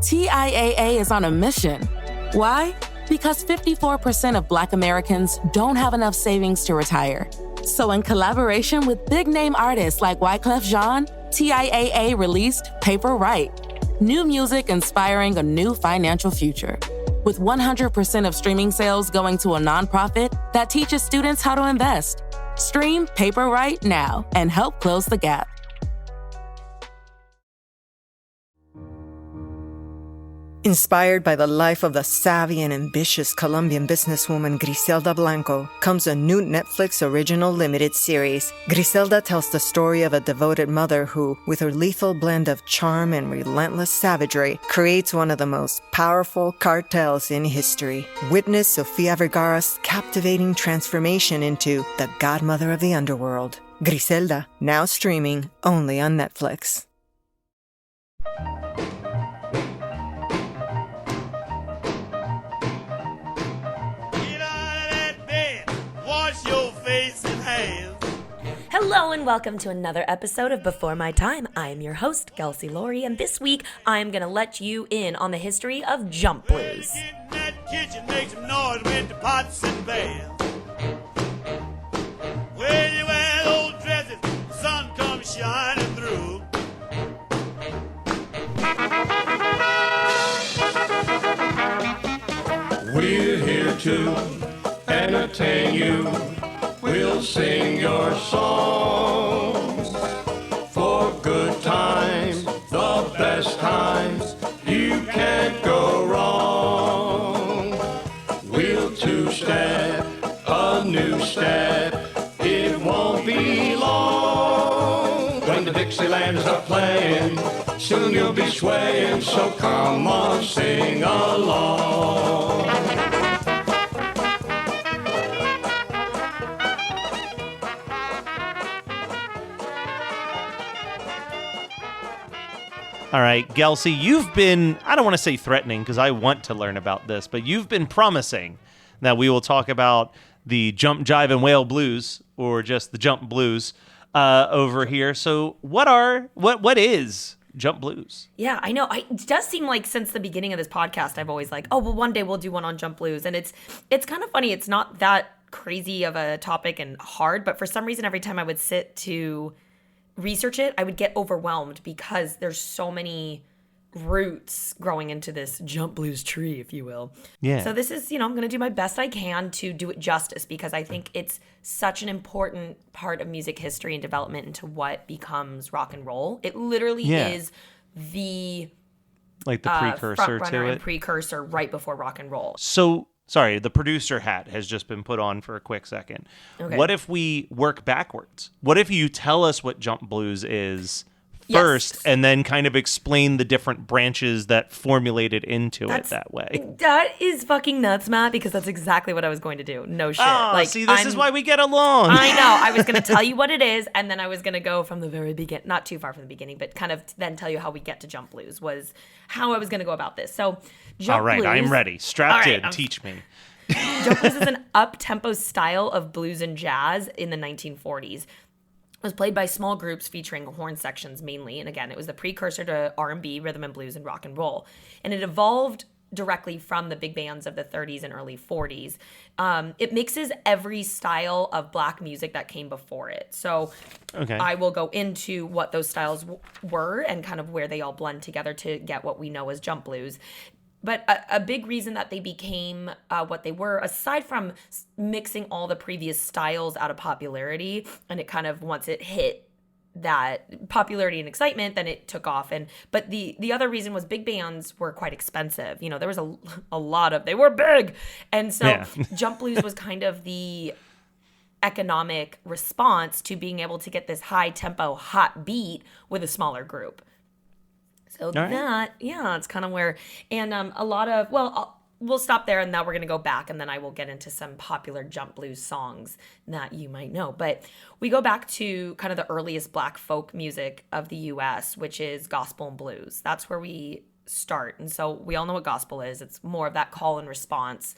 TIAA is on a mission. Why? Because 54% of Black Americans don't have enough savings to retire. So in collaboration with big-name artists like Wyclef Jean, TIAA released Paper Right, new music inspiring a new financial future. With 100% of streaming sales going to a nonprofit that teaches students how to invest. Stream Paper Right now and help close the gap. Inspired by the life of the savvy and ambitious Colombian businesswoman Griselda Blanco comes a new Netflix original limited series. Griselda tells the story of a devoted mother who, with her lethal blend of charm and relentless savagery, creates one of the most powerful cartels in history. Witness Sofia Vergara's captivating transformation into the godmother of the underworld. Griselda, now streaming only on Netflix. Hello and welcome to another episode of Before My Time. I am your host, Gelsey Laurie, and this week I am going to let you in on the history of jump blues. Kitchen, make some noise with the pots and pans. When you wear old dresses, the sun comes shining through. We're here to entertain you. We'll sing your songs for good times, the best times. You can't go wrong. We'll two-step, a new step. It won't be long. When the Dixielanders are playing, soon you'll be swaying. So come on, sing along. All right, Gelsey, you've been, I don't want to say threatening because I want to learn about this, but you've been promising that we will talk about the jump, jive, and wail blues, or just the jump blues over here. So what is jump blues? Yeah, I know. It does seem like since the beginning of this podcast, I've always like, oh, well, one day we'll do one on jump blues. And it's kind of funny. It's not that crazy of a topic and hard, but for some reason, every time I would sit to research it, I would get overwhelmed because there's so many roots growing into this jump blues tree, if you will. Yeah. So this is, I'm going to do my best I can to do it justice because I think it's such an important part of music history and development into what becomes rock and roll. It literally is the precursor front to runner it. and precursor right before rock and roll. So, sorry, the producer hat has just been put on for a quick second. Okay. What if we work backwards? What if you tell us what jump blues is first, and then kind of explain the different branches that formulated into it that way? That is fucking nuts, Matt, because that's exactly what I was going to do. No shit. Oh, see, this is why we get along. I know. I was going to tell you what it is, and then I was going to go from the very beginning, not too far from the beginning, but kind of then tell you how we get to jump blues was how I was going to go about this. So, jump all right, blues, I'm ready. Strapped in. Teach me. Jump blues is an up-tempo style of blues and jazz in the 1940s. It was played by small groups featuring horn sections mainly. And again, it was the precursor to R&B, rhythm and blues, and rock and roll. And it evolved directly from the big bands of the 30s and early 40s. It mixes every style of Black music that came before it. So I will go into what those styles were and kind of where they all blend together to get what we know as jump blues. But a big reason that they became what they were, aside from mixing all the previous styles out of popularity, and it kind of, once it hit that popularity and excitement, then it took off. But the other reason was big bands were quite expensive. There was a lot of, they were big. And so jump blues was kind of the economic response to being able to get this high tempo, hot beat with a smaller group. So it's kind of where, and a lot of, we'll stop there and now we're going to go back and then I will get into some popular jump blues songs that you might know. But we go back to kind of the earliest Black folk music of the U.S., which is gospel and blues. That's where we start. And so we all know what gospel is. It's more of that call and response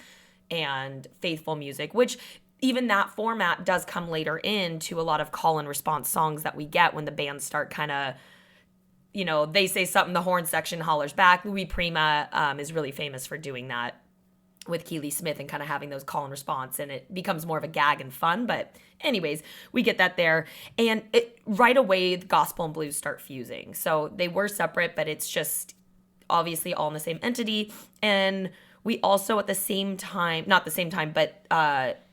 and faithful music, which even that format does come later into a lot of call and response songs that we get when the bands start kind of they say something, the horn section hollers back. Louis Prima is really famous for doing that with Keely Smith and kind of having those call and response, and it becomes more of a gag and fun. But anyways, we get that there. And right away, the gospel and blues start fusing. So they were separate, but it's just obviously all in the same entity. And we also at the same time, not the same time, but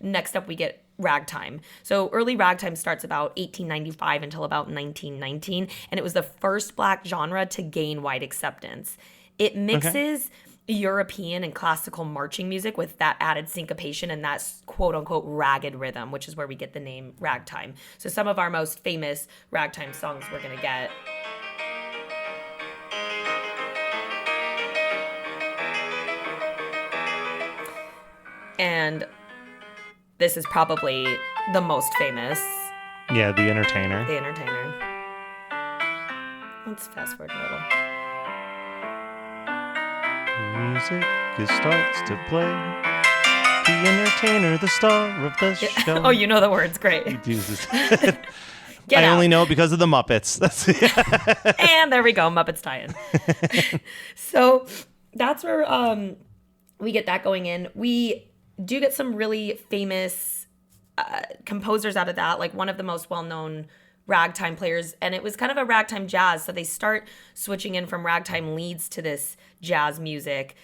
next up we get ragtime. So early ragtime starts about 1895 until about 1919, and it was the first Black genre to gain wide acceptance. It mixes European and classical marching music with that added syncopation and that quote unquote ragged rhythm, which is where we get the name ragtime. So some of our most famous ragtime songs we're going to get. And this is probably the most famous. Yeah, The Entertainer. The Entertainer. Let's fast forward a little. Music starts to play. The Entertainer, the star of the show. Oh, you know the words. Great. Jesus. Get I out. only know it because of the Muppets. And there we go. Muppets tie-in. So that's where we get that going in. We do get some really famous composers out of that. Like one of the most well-known ragtime players, and it was kind of a ragtime jazz. So they start switching in from ragtime leads to this jazz music,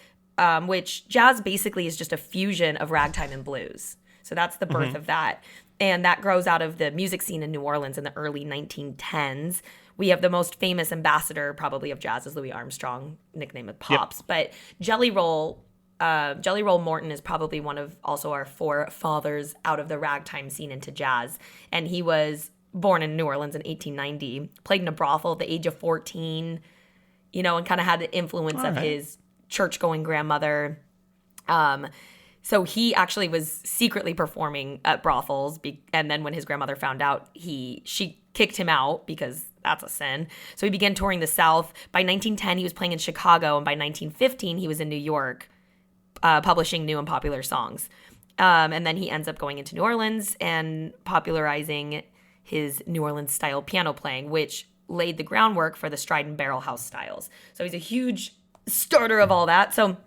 which jazz basically is just a fusion of ragtime and blues. So that's the birth of that. And that grows out of the music scene in New Orleans in the early 1910s. We have the most famous ambassador probably of jazz is Louis Armstrong, nickname of Pops. Yep. But Jelly Roll Morton is probably one of also our forefathers out of the ragtime scene into jazz. And he was born in New Orleans in 1890, played in a brothel at the age of 14, and kind of had the influence of his church-going grandmother. So he actually was secretly performing at brothels, and then when his grandmother found out, she kicked him out because that's a sin. So he began touring the South. By 1910, he was playing in Chicago, and by 1915, he was in New York, publishing new and popular songs. And then he ends up going into New Orleans and popularizing his New Orleans-style piano playing, which laid the groundwork for the stride and barrel house styles. So he's a huge starter of all that. So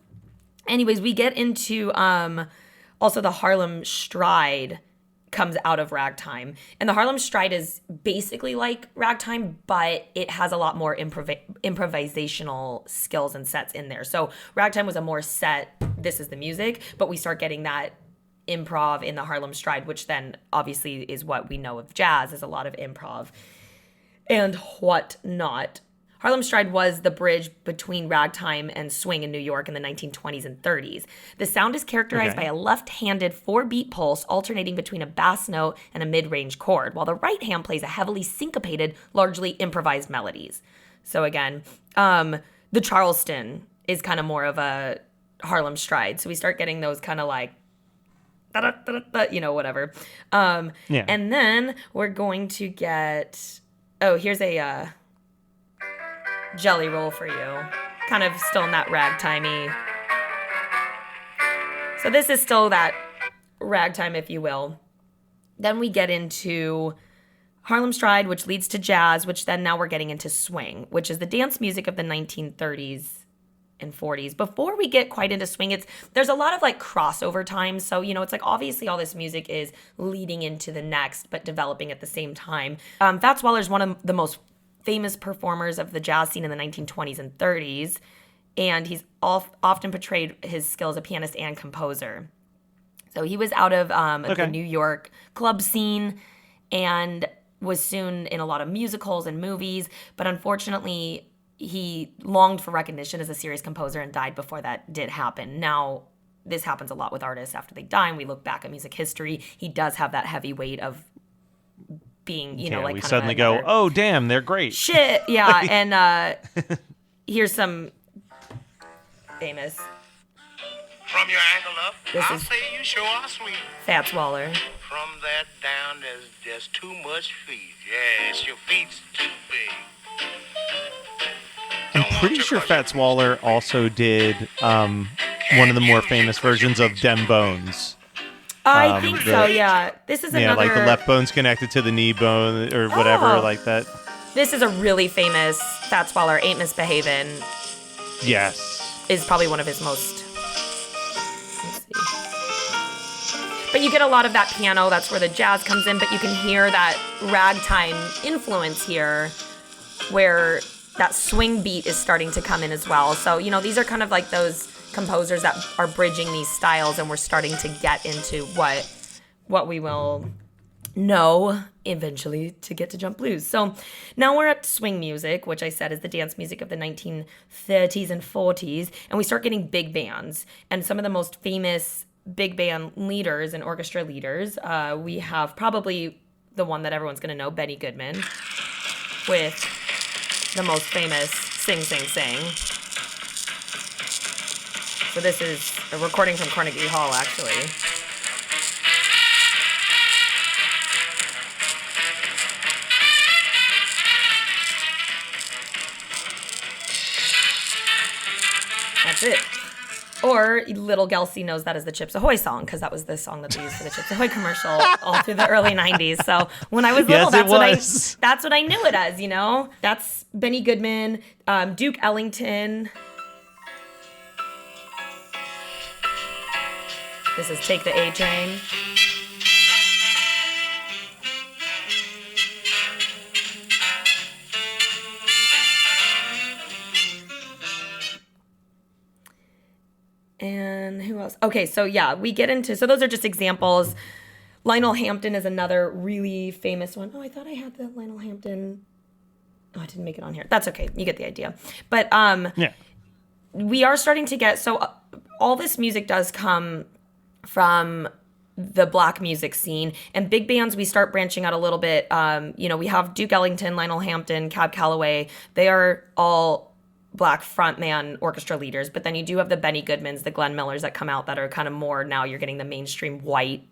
anyways, we get into also the Harlem Stride comes out of ragtime. And the Harlem Stride is basically like ragtime, but it has a lot more improvisational skills and sets in there. So ragtime was a more set, this is the music, but we start getting that improv in the Harlem Stride, which then obviously is what we know of jazz, is a lot of improv and whatnot. Harlem Stride was the bridge between ragtime and swing in New York in the 1920s and 30s. The sound is characterized by a left-handed 4-beat pulse alternating between a bass note and a mid-range chord, while the right hand plays a heavily syncopated, largely improvised melodies. So again, the Charleston is kind of more of a Harlem Stride. So we start getting those kind of like whatever. And then we're going to get, here's a Jelly Roll for you. Kind of still in that ragtimey. So this is still that ragtime, if you will. Then we get into Harlem Stride, which leads to jazz, which then now we're getting into swing, which is the dance music of the 1930s and 40s. Before we get quite into swing, there's a lot of like crossover times. So, it's like obviously all this music is leading into the next, but developing at the same time. Fats Waller is one of the most famous performers of the jazz scene in the 1920s and 30s, and he's often portrayed his skill as a pianist and composer. So he was out of the New York club scene and was soon in a lot of musicals and movies, but unfortunately he longed for recognition as a serious composer and died before that did happen. Now, this happens a lot with artists after they die, and we look back at music history. He does have that heavy weight of being, like we kind suddenly of go, oh, damn, they're great. Shit, yeah. And here's some famous. From your ankle up, This I'll is- say you sure are sweet. Fats Waller. From that down, there's just too much feet. Yes, your feet's too big. I'm pretty sure Fats Waller also did one of the more famous versions of Dem Bones. I think so, yeah. This is another. Yeah, like the left bone's connected to the knee bone or whatever, like that. This is a really famous Fats Waller, Ain't Misbehavin'. Yes. Is probably one of his most... Let's see. But you get a lot of that piano. That's where the jazz comes in. But you can hear that ragtime influence here where that swing beat is starting to come in as well. So, you know, these are kind of like those composers that are bridging these styles, and we're starting to get into what we will know eventually to get to jump blues. So now we're at swing music, which I said is the dance music of the 1930s and 40s, and we start getting big bands. And some of the most famous big band leaders and orchestra leaders, we have probably the one that everyone's going to know, Benny Goodman, with the most famous Sing, Sing, Sing. So this is a recording from Carnegie Hall, actually. That's it. Or little Gelsey knows that as the Chips Ahoy song, because that was the song that they used for the Chips Ahoy commercial all through the early 90s. So when I was little, that's what I knew it as, you know? That's Benny Goodman, Duke Ellington. This is Take the A Train. And who else? Okay, so yeah, we get into, so those are just examples. Lionel Hampton is another really famous one. Oh, I thought I had the Lionel Hampton. Oh, I didn't make it on here. That's okay. You get the idea. But yeah, we are starting to get, so all this music does come from the black music scene, and big bands, we start branching out a little bit. You know, we have Duke Ellington, Lionel Hampton, Cab Calloway. They are all black frontman orchestra leaders, but then you do have the Benny Goodmans, the Glenn Millers that come out that are kind of more, now you're getting the mainstream white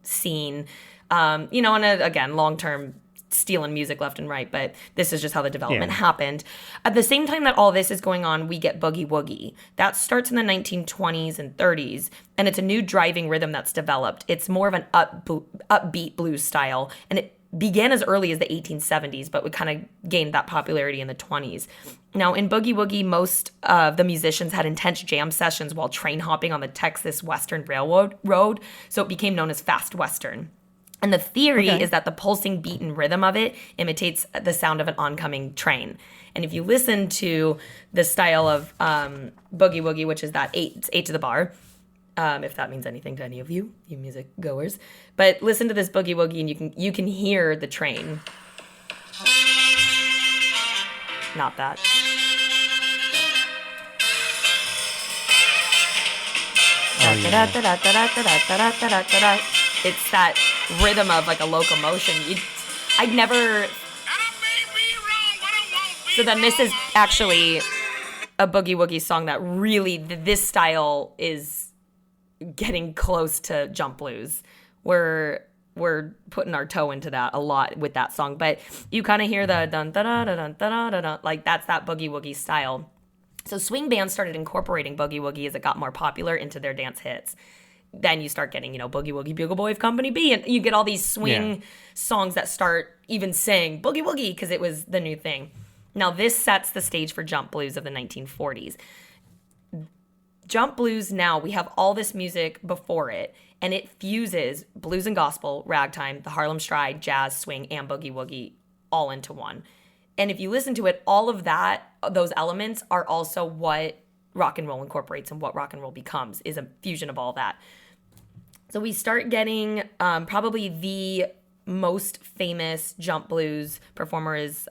scene, you know, and again, long-term stealing music left and right, but this is just how the development happened. At the same time that all this is going on, we get boogie woogie. That starts in the 1920s and 30s, and it's a new driving rhythm that's developed. It's more of an upbeat blues style, and it began as early as the 1870s, but would kind of gain that popularity in the 20s. Now, in boogie woogie, most of the musicians had intense jam sessions while train hopping on the Texas Western Railroad, so it became known as fast Western. And the theory is that the pulsing beat and rhythm of it imitates the sound of an oncoming train. And if you listen to the style of boogie woogie, which is that eight to the bar, if that means anything to any of you music goers, but listen to this boogie woogie and you can hear the train. Not that. It's that rhythm of like a locomotion. I'd never. So then this is actually a boogie woogie song that really, this style is getting close to jump blues. We're putting our toe into that a lot with that song, but you kind of hear the dun da da da dun da da da, like that's that boogie woogie style. So swing bands started incorporating boogie woogie as it got more popular into their dance hits. Then you start getting, you know, Boogie Woogie Bugle Boy of Company B, and you get all these swing songs that start even saying Boogie Woogie because it was the new thing. Now this sets the stage for jump blues of the 1940s. Jump blues now, we have all this music before it, and it fuses blues and gospel, ragtime, the Harlem Stride, jazz, swing, and boogie woogie all into one. And if you listen to it, all of that, those elements are also what rock and roll incorporates and what rock and roll becomes, is a fusion of all that. So we start getting probably the most famous jump blues performer is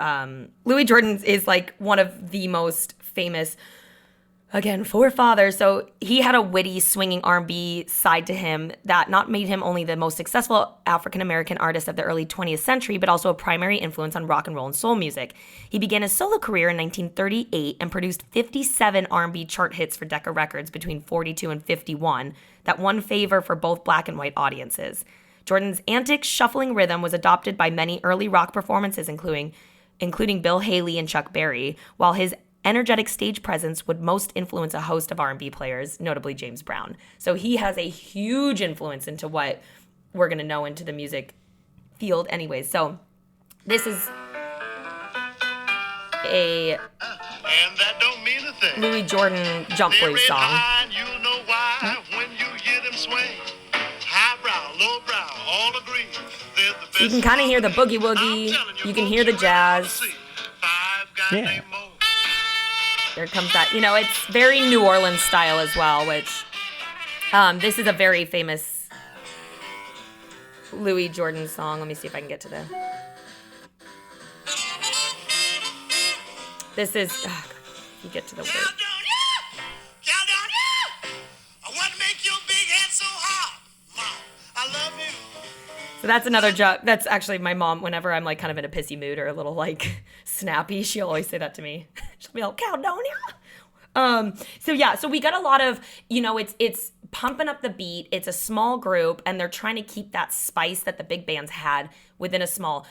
Louis Jordan is like one of the most famous, again, forefathers. So he had a witty, swinging R&B side to him that not made him only the most successful African-American artist of the early 20th century, but also a primary influence on rock and roll and soul music. He began his solo career in 1938 and produced 57 R&B chart hits for Decca Records between 42 and 51 that won favor for both black and white audiences. Jordan's antic, shuffling rhythm was adopted by many early rock performances, including Bill Haley and Chuck Berry, while his energetic stage presence would most influence a host of R&B players, notably James Brown. So he has a huge influence into what we're going to know into the music field anyways. So this is a And that don't mean a thing. Louis Jordan jump They're blues red song. high, and you'll know why when you hear them swing. Highbrow, lowbrow, all agree. They're the best. You can kind of hear the boogie woogie. I'm telling You can folks, hear the you really ought to jazz. see. Five guys Yeah. named Mo. There comes that. It's very New Orleans style as well, which this is a very famous Louis Jordan song. Let me see if I can get to the. This is. Oh, God, you get to the word. Caledonia! Caledonia! I want to make your big head so hot. Mom, I love you. So that's another joke. That's actually my mom. Whenever I'm like kind of in a pissy mood or a little like snappy, she'll always say that to me. She'll be like, Caledonia. So we got a lot of, it's pumping up the beat. It's a small group, and they're trying to keep that spice that the big bands had within a small.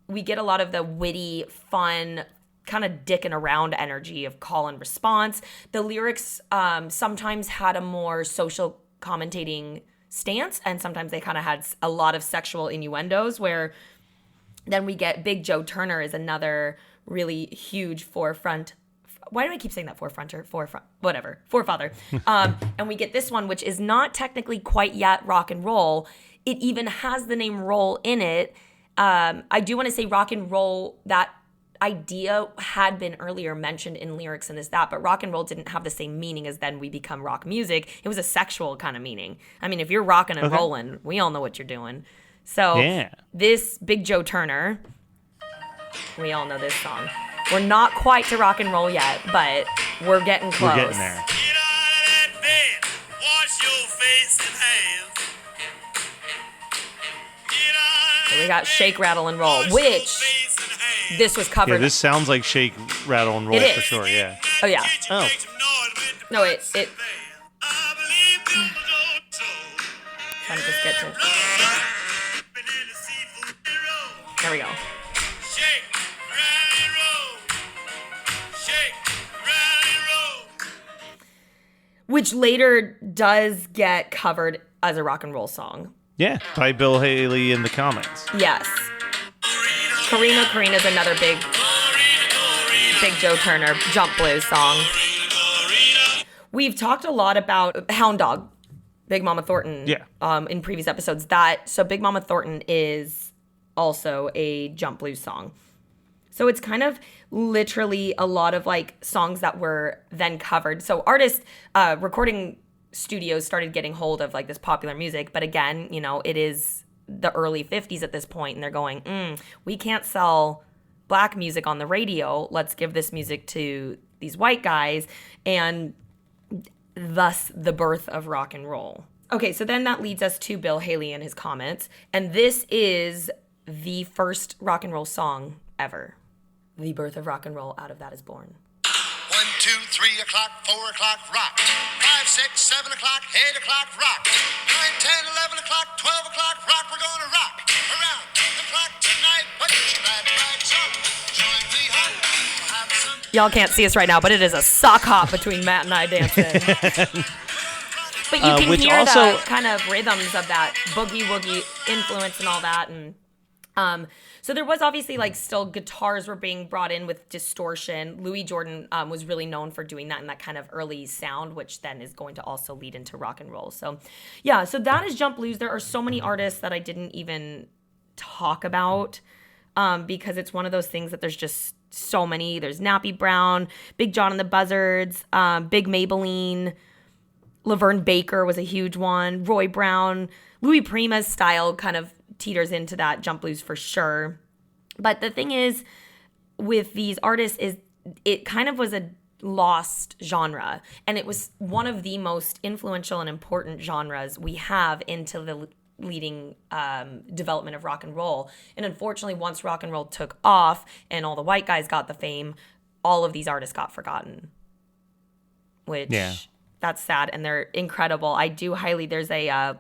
We get a lot of the witty, fun, kind of dicking around energy of call and response. The lyrics sometimes had a more social commentating stance, and sometimes they kind of had a lot of sexual innuendos, where then we get Big Joe Turner is another really huge forefront. Why do I keep saying that forefather? And we get this one, which is not technically quite yet rock and roll. It even has the name roll in it. I do want to say rock and roll, that idea had been earlier mentioned in lyrics and but rock and roll didn't have the same meaning as then we become rock music. It was a sexual kind of meaning. I mean, if you're rocking and rolling, we all know what you're doing. So This Big Joe Turner, we all know this song. We're not quite to rock and roll yet, but we're getting close. We're getting there. Get out of that bed. Wash your face and hands. Get out of So we that got bed. Shake, Rattle, and Roll, Wash your which face and hands. this was covered. Yeah, this sounds like Shake, Rattle, and Roll It is. for sure, yeah. Oh, yeah. Oh. No, it trying to just get to. There we go. Shake, rattle, roll. Shake, rattle, roll. Which later does get covered as a rock and roll song. Yeah, by Bill Haley in the comments. Yes. Karina is another big Joe Turner jump blues song. We've talked a lot about Hound Dog, Big Mama Thornton, in previous episodes. So Big Mama Thornton is also a jump blues song. So it's kind of literally a lot of like songs that were then covered. So artists, recording studios started getting hold of like this popular music. But again, it is the early 50s at this point, and they're going, we can't sell black music on the radio. Let's give this music to these white guys. And thus the birth of rock and roll. Okay, so then that leads us to Bill Haley and his comments. And this is the first rock and roll song ever. The birth of rock and roll, out of that is born. 1, 2, 3 o'clock, 4 o'clock, rock. 5, 6, 7 o'clock, 8 o'clock, rock. 9, 10, 11 o'clock, 12 o'clock, rock. We're gonna rock around the clock tonight. Put your glad rags on. Join me, honey. We'll have some. Y'all can't see us right now, but it is a sock hop between Matt and I dancing. But you can which hear also- the kind of rhythms of that boogie woogie influence and all that. And so there was obviously like still guitars were being brought in with distortion. Louis Jordan was really known for doing that in that kind of early sound, which then is going to also lead into rock and roll. So yeah, so that is jump blues. There are so many artists that I didn't even talk about because it's one of those things that there's just so many. There's Nappy Brown, Big John and the Buzzards, Big Maybelline, Laverne Baker was a huge one, Roy Brown, Louis Prima's style kind of teeters into that jump blues for sure. But the thing is with these artists is it kind of was a lost genre, and it was one of the most influential and important genres we have into the leading development of rock and roll. And unfortunately, once rock and roll took off and all the white guys got the fame, all of these artists got forgotten, which that's sad, and they're incredible. I do there's a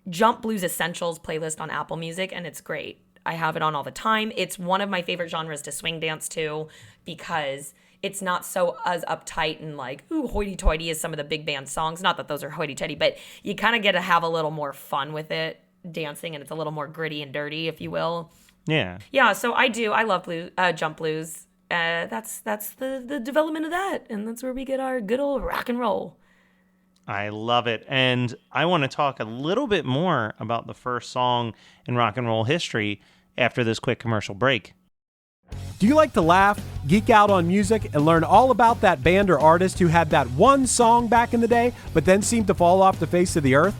Jump Blues Essentials playlist on Apple Music, and it's great. I have it on all the time. It's one of my favorite genres to swing dance to because it's not so as uptight and like, ooh, hoity-toity as some of the big band songs. Not that those are hoity-toity, but you kind of get to have a little more fun with it dancing, and it's a little more gritty and dirty, if you will. Yeah. Yeah, so I love blues, jump blues. that's the development of that, and that's where we get our good old rock and roll. I love it. And I want to talk a little bit more about the first song in rock and roll history after this quick commercial break. Do you like to laugh, geek out on music, and learn all about that band or artist who had that one song back in the day, but then seemed to fall off the face of the earth?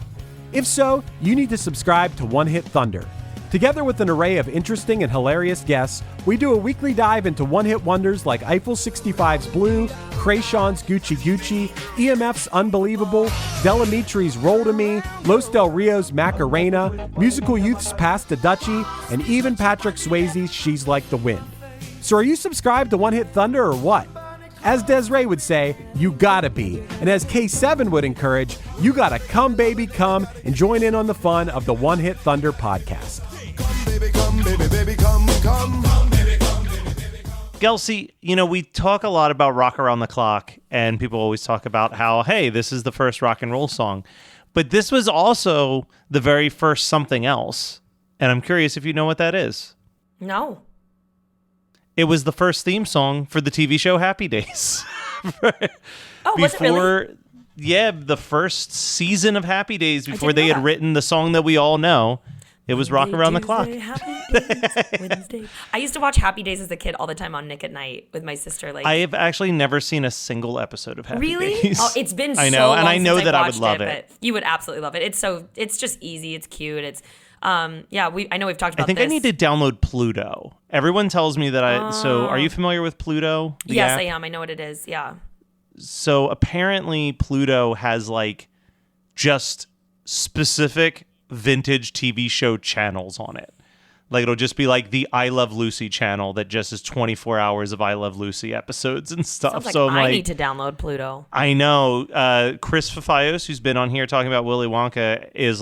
If so, you need to subscribe to One Hit Thunder. Together with an array of interesting and hilarious guests, we do a weekly dive into one-hit wonders like Eiffel 65's Blue, Krayshawn's Gucci Gucci, EMF's Unbelievable, Delamitri's Roll to Me, Los Del Rio's Macarena, Musical Youth's Pass to Dutchie, and even Patrick Swayze's She's Like the Wind. So are you subscribed to One Hit Thunder or what? As Desiree would say, you gotta be. And as K7 would encourage, you gotta come, baby, come and join in on the fun of the One Hit Thunder podcast. Come, baby, baby, come, come. Gelsey, we talk a lot about Rock Around the Clock, and people always talk about how, hey, this is the first rock and roll song. But this was also the very first something else. And I'm curious if you know what that is. No. It was the first theme song for the TV show Happy Days. Was it really? Yeah, the first season of Happy Days, before they had written the song that we all know. It was Rock Around the Clock. Wednesday. I used to watch Happy Days as a kid all the time on Nick at Night with my sister. I have actually never seen a single episode of Happy really? Days. Oh, it's been I know, so long and I know since that I've I would love it. But you would absolutely love it. It's just easy. It's cute. It's I know we've talked about. I think this. I need to download Pluto. Everyone tells me that so are you familiar with Pluto? Yes, app? I am. I know what it is. Yeah. So apparently Pluto has just specific vintage TV show channels on it. It'll just be the I Love Lucy channel that just is 24 hours of I Love Lucy episodes and stuff. Sounds like so I need to download Pluto. I know. Chris Fafios, who's been on here talking about Willy Wonka, is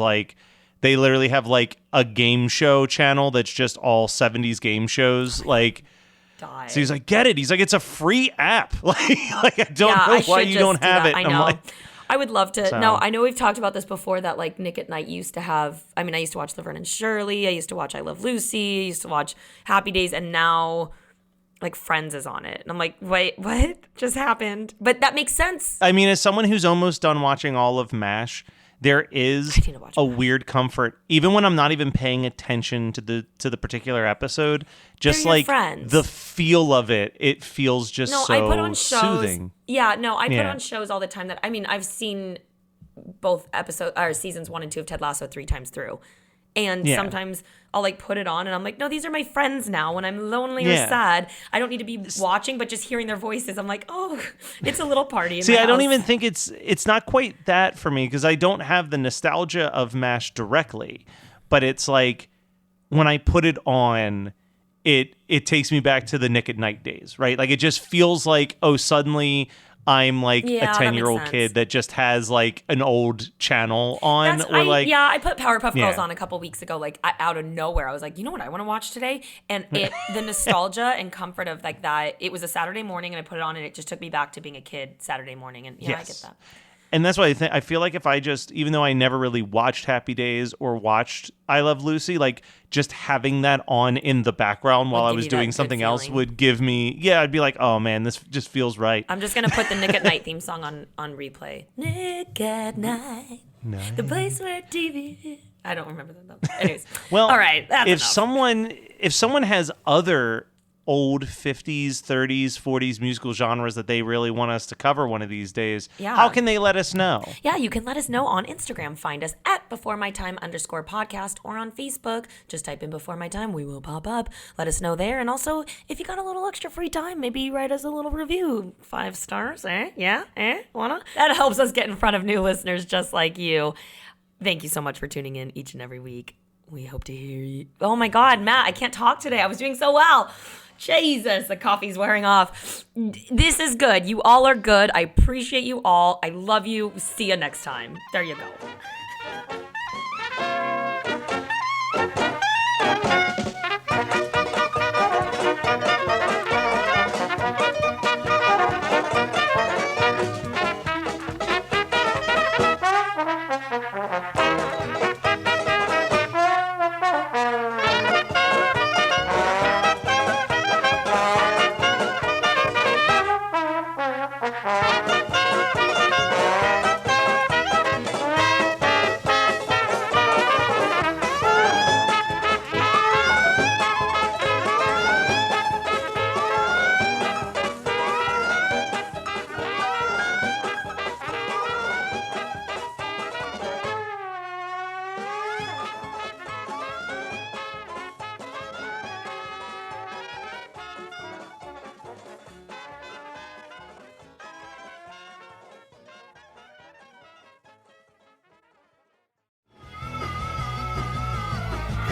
they literally have a game show channel that's just all 70s game shows. Die. So he's like, get it. He's like, it's a free app. I don't know why you don't have it. I And know. I'm I would love to. So. No, I know we've talked about this before that Nick at Night used to have. I used to watch Laverne and Shirley. I used to watch I Love Lucy. I used to watch Happy Days, and now Friends is on it. And I'm like, wait, what just happened? But that makes sense. as someone who's almost done watching all of MASH, there is a weird comfort, even when I'm not even paying attention to the particular episode. Just friends. The feel of it, it feels just so I put on shows, soothing. Yeah, no, I put on shows all the time that I've seen both seasons 1 and 2 of Ted Lasso 3 times through. And sometimes I'll put it on and I'm like, no, these are my friends now. When I'm lonely or sad, I don't need to be watching, but just hearing their voices, I'm like, oh, it's a little party. See, I don't even think it's not quite that for me because I don't have the nostalgia of MASH directly, but it's when I put it on, it takes me back to the Nick at Night days, right? It just feels suddenly I'm a 10-year-old kid that just has an old channel on. I put Powerpuff Girls on a couple weeks ago, out of nowhere. I was like, you know what I want to watch today? And the nostalgia and comfort of that. It was a Saturday morning and I put it on and it just took me back to being a kid Saturday morning. And I get that. And that's why I feel if I just, even though I never really watched Happy Days or watched I Love Lucy, just having that on in the background while I was doing something else would give me, I'd be like, oh man, this just feels right. I'm just going to put the Nick at Night theme song on replay. Nick at Night, the place where TV... I don't remember that. Anyways, well, all right, that's enough. If someone has other old 50s, 30s, 40s musical genres that they really want us to cover one of these days, how can they let us know? Yeah, you can let us know on Instagram. Find us at BeforeMyTime_podcast or on Facebook. Just type in Before My Time. We will pop up. Let us know there. And also, if you got a little extra free time, maybe write us a little review. 5 stars, Yeah, wanna? That helps us get in front of new listeners just like you. Thank you so much for tuning in each and every week. We hope to hear you. Oh my God, Matt, I can't talk today. I was doing so well. Jesus, the coffee's wearing off. This is good. You all are good. I appreciate you all. I love you. See you next time. There you go.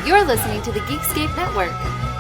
You're listening to the Geekscape Network.